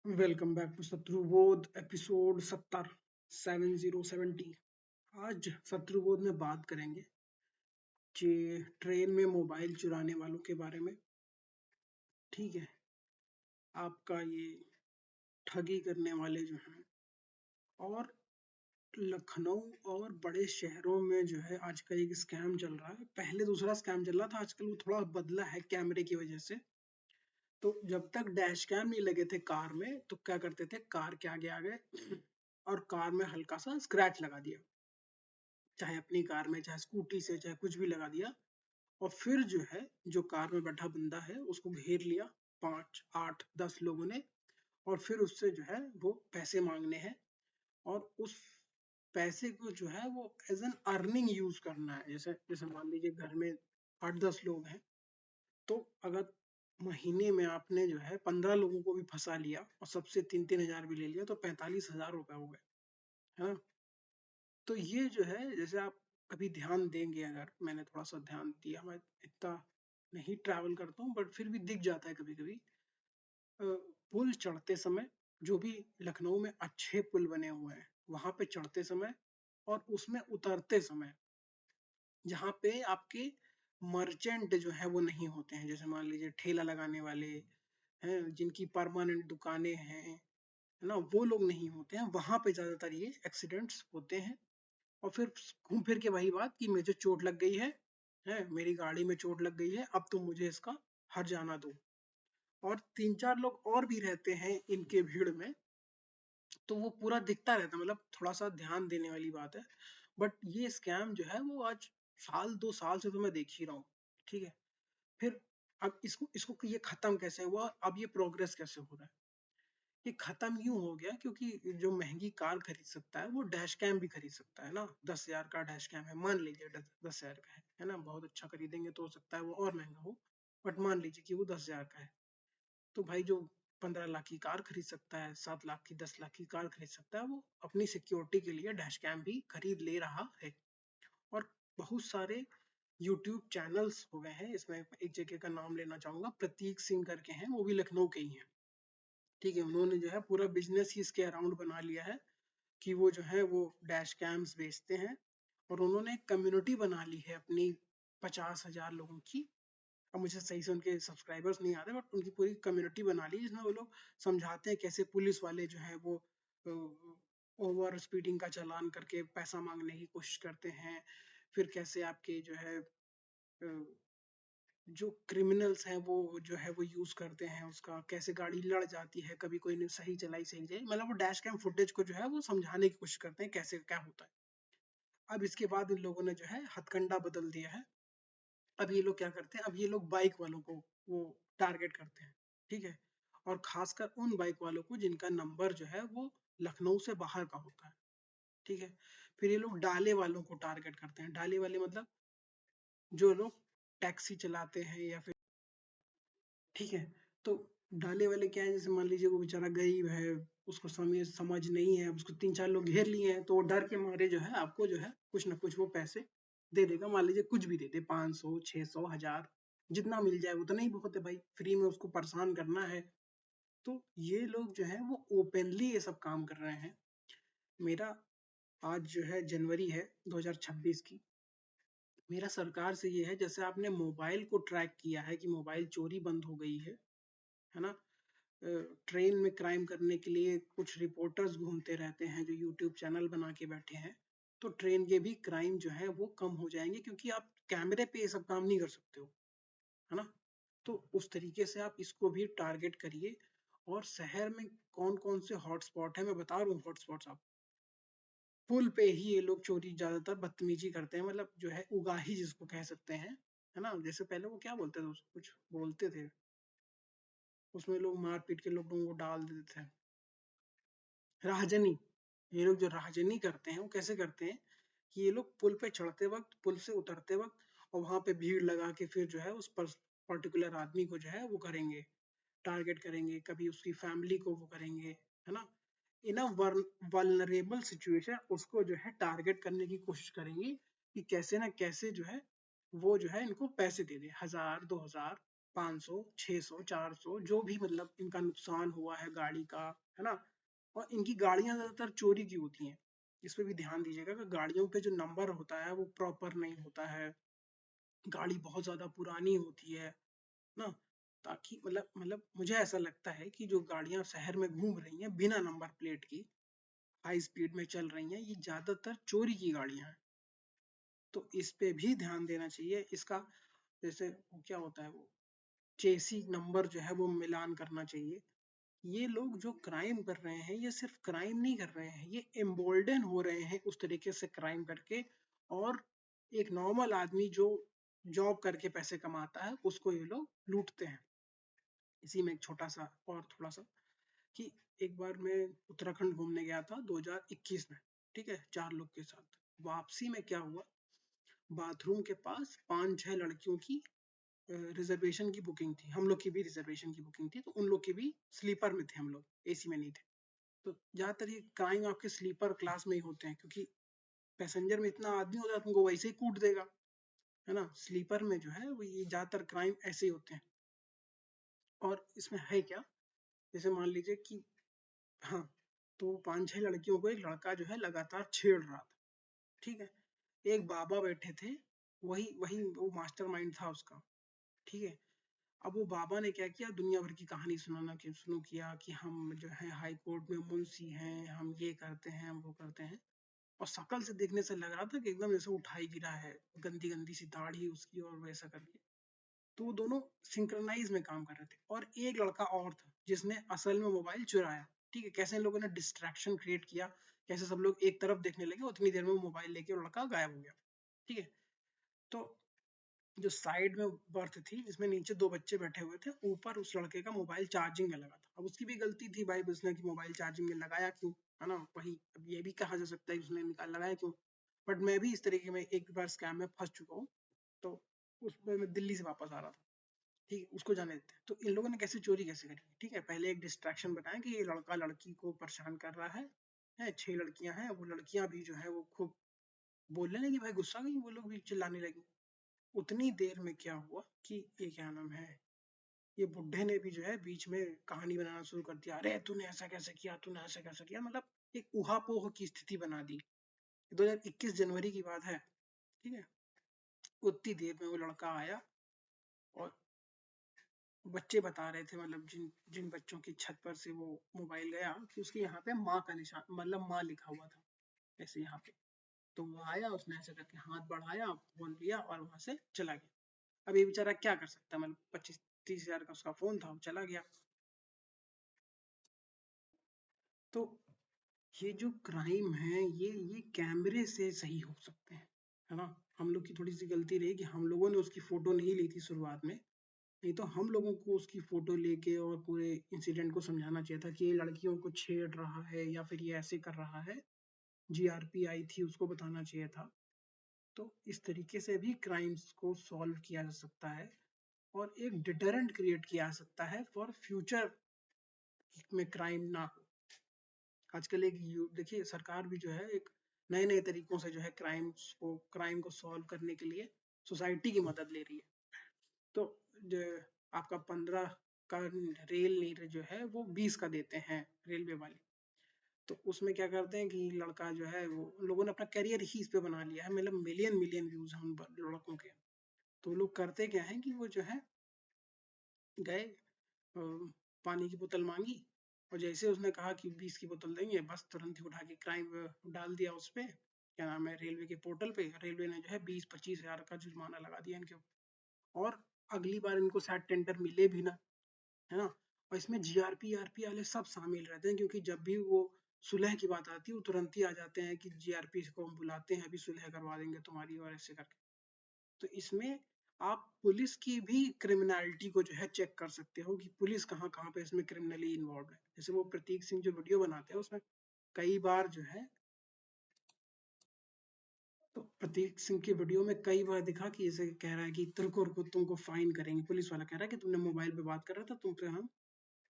Welcome back to शत्रुबोध episode 70 आज शत्रुबोध में बात करेंगे कि ट्रेन में मोबाइल चुराने वालों के बारे में। ठीक है, आपका ये ठगी करने वाले जो हैं, और लखनऊ और बड़े शहरों में जो है आजकल एक स्कैम चल रहा है। पहले दूसरा स्कैम चल रहा था, आजकल वो थोड़ा बदला है कैमरे की वजह से। तो जब तक डैश कैम नहीं लगे थे कार में तो क्या करते थे, कार के आगे आ गए और कार में हल्का सा स्क्रैच लगा दिया, चाहे अपनी कार में, चाहे स्कूटी से, चाहे कुछ भी लगा दिया। और फिर जो है, जो कार में बैठा बंदा है उसको घेर लिया 5 8 10 लोगों ने, और फिर उससे जो है वो पैसे मांगने हैं। और उस पैसे को जो है वो एज एन अर्निंग यूज करना है। जैसे जैसे मान लीजिए घर में 8 10 लोग हैं, तो अगर महीने में आपने जो है 15 लोगों को भी फंसा लिया और सबसे 3 3 हजार भी ले लिया तो 45 हजार रुपए हो गए, है ना। तो ये जो है, जैसे आप कभी ध्यान देंगे, अगर मैंने थोड़ा सा ध्यान दिया, मैं इतना नहीं ट्रैवल करता हूँ बट फिर भी दिख जाता है कभी कभी। पुल चढ़ते समय, जो भी लखनऊ में अच्छे पुल बने हुए हैं वहां पे चढ़ते समय और उसमें उतरते समय, जहाँ पे आपके मर्चेंट जो है वो नहीं होते हैं, जैसे मान लीजिए ठेला लगाने वाले हैं जिनकी परमानेंट दुकानें हैं, है ना, वो लोग नहीं होते हैं, वहां पे ज्यादातर ये एक्सीडेंट्स होते हैं। और फिर घूम फिर के वही बात कि मुझे चोट लग गई है मेरी गाड़ी में चोट लग गई है, अब तुम मुझे इसका हर जाना दो। और 3 4 लोग और भी रहते हैं इनके भीड़ में, तो वो पूरा दिखता रहता है, मतलब थोड़ा सा ध्यान देने वाली बात है। बट ये स्कैम जो है वो आज 1 2 साल से तो मैं देख ही रहा हूँ। ठीक है, फिर अब इसको इसको ये खत्म कैसे हुआ, अब ये प्रोग्रेस कैसे हो रहा है। ये खत्म यूं हो गया क्योंकि जो महंगी कार खरीद सकता है वो डैश कैम भी खरीद सकता है ना। 10 हजार का डैश कैम है, मान लीजिए 10 हजार का है ना, बहुत अच्छा खरीदेंगे तो हो सकता है वो और महंगा हो, बट मान लीजिए कि वो 10 हजार का है। तो भाई जो 15 लाख की कार खरीद सकता है, 7 लाख की, 10 लाख की कार खरीद सकता है, वो अपनी सिक्योरिटी के लिए डैश कैम भी खरीद ले रहा है। और बहुत सारे यूट्यूब चैनल्स हो गए हैं, इसमें एक जगह का नाम लेना चाहूंगा, प्रतीक सिंह करके हैं, वो भी लखनऊ के ही हैं। ठीक है, उन्होंने जो है पूरा बिजनेस ही इसके अराउंड बना लिया है कि वो जो है वो डैश कैम्स बेचते हैं। और उन्होंने एक कम्युनिटी बना ली है अपनी, 50 हजार लोगों की। अब मुझे सही से उनके सब्सक्राइबर्स नहीं आते, बट उनकी पूरी कम्युनिटी बना ली जिसमें वो लोग समझाते हैं कैसे पुलिस वाले जो है वो ओवर स्पीडिंग का चालान करके पैसा मांगने की कोशिश करते हैं। फिर कैसे आपके जो है जो क्रिमिनल्स हैं वो जो है वो यूज करते हैं उसका, कैसे गाड़ी लड़ जाती है, कभी कोई नहीं सही चलाई सही जाए, मतलब वो डैश कैम फुटेज को जो है वो समझाने की कोशिश करते हैं कैसे क्या होता है। अब इसके बाद इन लोगों ने जो है हथकंडा बदल दिया है। अब ये लोग क्या करते हैं, अब ये लोग बाइक वालों को वो टारगेट करते हैं। ठीक है, और खासकर उन बाइक वालों को जिनका नंबर जो है वो लखनऊ से बाहर का होता है। ठीक है, फिर ये लोग डाले वालों को टारगेट करते हैं। डाले वाले मतलब जो लोग टैक्सी चलाते हैं या फिर, ठीक है, तो डाले वाले क्या है, जैसे मान लीजिए वो बेचारा गरीब है, उसको समझ समझ नहीं है, उसको 3 4 लोग घेर लिए हैं, तो वो डर के मारे जो है आपको जो है कुछ ना कुछ वो पैसे दे देगा। मान लीजिए कुछ भी दे दे, 500 600 1000, जितना मिल जाए उतना ही बहुत है भाई, फ्री में उसको परेशान करना है। तो ये लोग जो है वो ओपनली ये सब काम कर रहे हैं। मेरा आज जो है जनवरी है 2026 की, मेरा सरकार से ये है, जैसे आपने मोबाइल को ट्रैक किया है कि मोबाइल चोरी बंद हो गई है ना। ट्रेन में क्राइम करने के लिए कुछ रिपोर्टर्स घूमते रहते हैं जो यूट्यूब चैनल बना के बैठे हैं, तो ट्रेन के भी क्राइम जो है वो कम हो जाएंगे, क्योंकि आप कैमरे पे ये सब काम नहीं कर सकते हो, है ना। तो उस तरीके से आप इसको भी टारगेट करिए। और शहर में कौन कौन से हॉटस्पॉट है मैं बता रहा हूँ, हॉटस्पॉट्स आप, पुल पे ही ये लोग चोरी ज्यादातर बदतमीजी करते हैं, मतलब जो है उगाही जिसको कह सकते हैं, है ना। जैसे पहले वो क्या बोलते थे, उसको कुछ बोलते थे, उसमें लोग मार पीट के लोगों को डाल देते थे, राहजनी। ये लोग जो राहजनी करते हैं वो कैसे करते हैं कि ये लोग पुल पे चढ़ते वक्त, पुल से उतरते वक्त, और वहां पे भीड़ लगा के फिर जो है उस पर पर्टिकुलर आदमी को जो है वो करेंगे, टारगेट करेंगे, कभी उसकी फैमिली को वो करेंगे, है ना। इन अ वल्नरेबल सिचुएशन उसको जो है टारगेट करने की कोशिश करेंगे कि कैसे ना कैसे जो है वो जो है इनको पैसे दे दे, 1000 2000, 500, 600, 400 जो भी मतलब इनका नुकसान हुआ है गाड़ी का, है ना। और इनकी गाड़ियां ज्यादातर चोरी की होती हैं। इस पे भी ध्यान दीजिएगा कि गाड़ियों पे जो नंबर होता है वो प्रॉपर नहीं होता है, गाड़ी बहुत ज्यादा पुरानी होती है ना। ताकि मतलब मुझे ऐसा लगता है कि जो गाड़ियां शहर में घूम रही हैं बिना नंबर प्लेट की, हाई स्पीड में चल रही हैं, ये ज्यादातर चोरी की गाड़ियां हैं। तो इस पे भी ध्यान देना चाहिए। इसका जैसे क्या होता है, वो चेसी नंबर जो है वो मिलान करना चाहिए। ये लोग जो क्राइम कर रहे हैं ये सिर्फ क्राइम नहीं कर रहे हैं, ये एम्बोल्डन हो रहे हैं उस तरीके से क्राइम करके। और एक नॉर्मल आदमी जो जॉब करके पैसे कमाता है उसको ये लोग लूटते हैं। इसी में एक छोटा सा और थोड़ा सा कि एक बार मैं उत्तराखंड घूमने गया था 2021 में, ठीक है, 4 लोग के साथ। वापसी में क्या हुआ, बाथरूम के पास 5-6 लड़कियों की रिजर्वेशन की बुकिंग थी, हम लोग की भी रिजर्वेशन की बुकिंग थी, तो उन लोग की भी स्लीपर में थे, हम लोग एसी में नहीं थे। तो ज्यादातर ये क्राइम आपके स्लीपर क्लास में ही होते हैं, क्योंकि पैसेंजर में इतना आदमी होता है तुमको वैसे ही कूट देगा, है ना। स्लीपर में जो है वो ये ज्यादातर क्राइम ऐसे ही होते हैं। और इसमें है क्या, जैसे मान लीजिए कि हाँ, तो 5-6 लड़कियों को एक लड़का जो है लगातार छेड़ रहा था, ठीक है। एक बाबा बैठे थे, वही वही वो मास्टरमाइंड था उसका, ठीक है। अब वो बाबा ने क्या किया, दुनिया भर की कहानी सुनाना कि शुरू किया कि हम जो है हाई कोर्ट में मुंशी हैं, हम ये करते हैं, हम वो करते हैं। और शक्ल से देखने से लग रहा था कि एकदम जैसे उठाई गिरा है, गंदी गंदी सी दाढ़ी उसकी और वैसा करके। तो वो दोनों सिंक्रोनाइज में काम कर रहे थे। और एक लड़का और था जिसने असल में मोबाइल चुराया, ठीक है। कैसे इन लोगों ने डिस्ट्रैक्शन क्रिएट किया, कैसे सब लोग एक तरफ देखने लगे, उतनी देर में वो मोबाइल लेके वो लड़का गायब हो गया, ठीक है। तो जो साइड में बर्थ थी जिसमें नीचे 2 बच्चे बैठे हुए थे, ऊपर उस लड़के का मोबाइल चार्जिंग में लगा था। अब उसकी भी गलती थी भाई, उसने कि मोबाइल चार्जिंग में लगाया क्यों, है ना। वही अब ये भी कहा जा सकता है कि उसने निकाल लगाया क्यों। बट मैं भी इस तरीके में एक बार स्कैम में फंस चुका हूँ। तो उसमें मैं दिल्ली से वापस आ रहा था, ठीक है, उसको जाने देते हैं। तो इन लोगों ने कैसे चोरी कैसे करी, ठीक है। पहले एक डिस्ट्रैक्शन बताया कि ये लड़का लड़की को परेशान कर रहा है 6 लड़कियां हैं, वो लड़कियां भी जो है वो खूब बोलने लगी, भाई गुस्सा गई, वो लोग भी चिल्लाने लगी। उतनी देर में क्या हुआ कि ये क्या नाम है, ये बुढ़े ने भी जो है बीच में कहानी बनाना शुरू कर दिया, अरे तूने ऐसा कैसे किया, तूने ऐसा कैसे किया, मतलब एक उहापोह की स्थिति बना दी। 2021 जनवरी की बात है, ठीक है। उतनी देर में वो लड़का आया और बच्चे बता रहे थे, मतलब जिन जिन बच्चों की छत पर से वो मोबाइल गया, कि उसके यहाँ पे माँ का निशान, मतलब माँ लिखा हुआ था ऐसे यहाँ पे। तो वो आया, उसने ऐसे करके हाथ बढ़ाया, फोन लिया और वहां से चला गया। अब ये बेचारा क्या कर सकता है, मतलब 25-30 हजार का उसका फोन था, वो चला गया। तो ये जो क्राइम है ये कैमरे से सही हो सकते हैं, है ना। हम लोग की थोड़ी सी गलती रही कि हम लोगों ने उसकी फोटो नहीं ली थी शुरुआत में। नहीं तो हम लोगों को उसकी फोटो लेके और पूरे इंसिडेंट को समझाना चाहिए था कि ये लड़कियों को छेड़ रहा है या फिर ये ऐसे कर रहा है। जीआरपी आई थी, उसको बताना चाहिए था। तो इस तरीके से भी क्राइम्स को सॉल्व किया जा सकता है और एक डिटरेंट क्रिएट किया जा सकता है फॉर फ्यूचर में क्राइम ना हो। आजकल एक देखिए, सरकार भी जो है एक नए नए तरीकों से जो है क्राइम को सॉल्व करने के लिए सोसाइटी की मदद ले रही है। तो जो आपका 15 का रेल नीर जो है वो 20 का देते हैं रेलवे वाले। तो उसमें क्या करते हैं कि लड़का जो है वो लोगों ने अपना करियर ही इस पे बना लिया है, मतलब मिलियन मिलियन व्यूज हैं उन लड़कों के। तो लोग करते क्या है कि वो जो है गए, पानी की बोतल मांगी, और जैसे उसने कहा कि 20 की बोतल देंगे, बस तुरंत ही उठा के क्राइम डाल दिया उस पे, क्या नाम है, रेलवे के पोर्टल पे। रेलवे ने जो है 20-25 हजार का जुर्माना लगा दिया इनके ऊपर। और अगली बार इनको शायद टेंडर मिले भी ना, है ना। और इसमें जीआरपी आरपी वाले सब शामिल रहते हैं, क्योंकि जब भी वो सुलह की बात आती है वो तुरंत ही आ जाते हैं कि जीआरपी को हम बुलाते हैं, अभी सुलह करवा देंगे तुम्हारी, और ऐसे करके। तो इसमें आप पुलिस की भी क्रिमिनलिटी को जो है चेक कर सकते हो कि पुलिस कहाँ कहाँ पे इसमें क्रिमिनली इन्वॉल्व है। जैसे वो प्रतीक सिंह जो वीडियो बनाते हैं उसमें कई बार जो है, तो प्रतीक सिंह की वीडियो में कई बार दिखा कि जैसे कह रहा है कि तुमको फाइन करेंगे, पुलिस वाला कह रहा है कि तुमने मोबाइल पे बात कर रहा था, तुम पे हम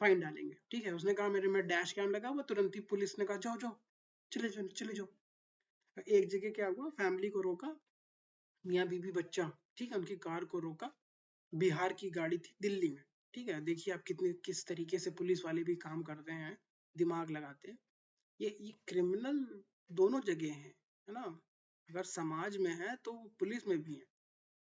फाइन डालेंगे, ठीक है। उसने कहा मेरे में डैश कैम लगा हुआ, तुरंत ही पुलिस ने कहा जाओ जाओ, चले जाओ चले जाओ। एक जगह क्या हुआ, फैमिली को रोका, मियाँ बीबी बच्चा, ठीक है, उनकी कार को रोका, बिहार की गाड़ी थी दिल्ली में। ठीक है, देखिए आप कितने किस तरीके से पुलिस वाले भी काम करते हैं, दिमाग लगाते हैं। ये क्रिमिनल दोनों जगह है ना। अगर समाज में है तो पुलिस में भी है।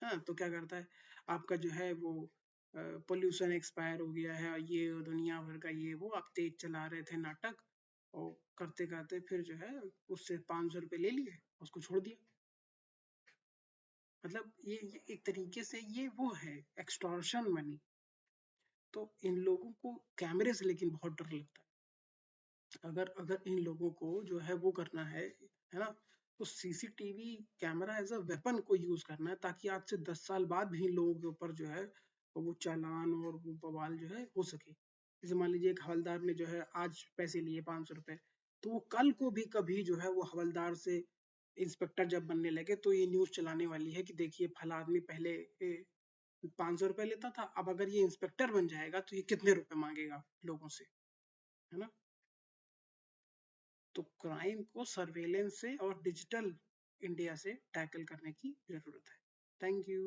हाँ, तो क्या करता है, आपका जो है वो पोल्यूशन एक्सपायर हो गया है, ये दुनिया भर का ये वो, आप तेज चला रहे थे नाटक, और करते करते फिर जो है उससे 500 रुपये ले लिए, उसको छोड़ दिया। मतलब ये एक तरीके से ये वो है एक्सटॉर्शन मनी। तो इन लोगों को कैमरे से लेकिन बहुत डर लगता है। अगर अगर इन लोगों को जो है वो करना है ना, तो CCTV camera as a weapon को यूज करना है, ताकि आज से 10 साल बाद भी इन लोगों के ऊपर जो है वो चालान और वो बवाल जो है हो सके। जैसे मान लीजिए एक हवलदार ने जो है आज पैसे लिए 500 रुपए, तो वो कल को भी कभी जो है वो हवलदार से इंस्पेक्टर जब बनने लगे तो ये न्यूज चलाने वाली है कि देखिए फला आदमी पहले 500 रुपए लेता था, अब अगर ये इंस्पेक्टर बन जाएगा तो ये कितने रुपए मांगेगा लोगों से, है ना। तो क्राइम को सर्वेलेंस से और डिजिटल इंडिया से टैकल करने की जरूरत है। Thank you.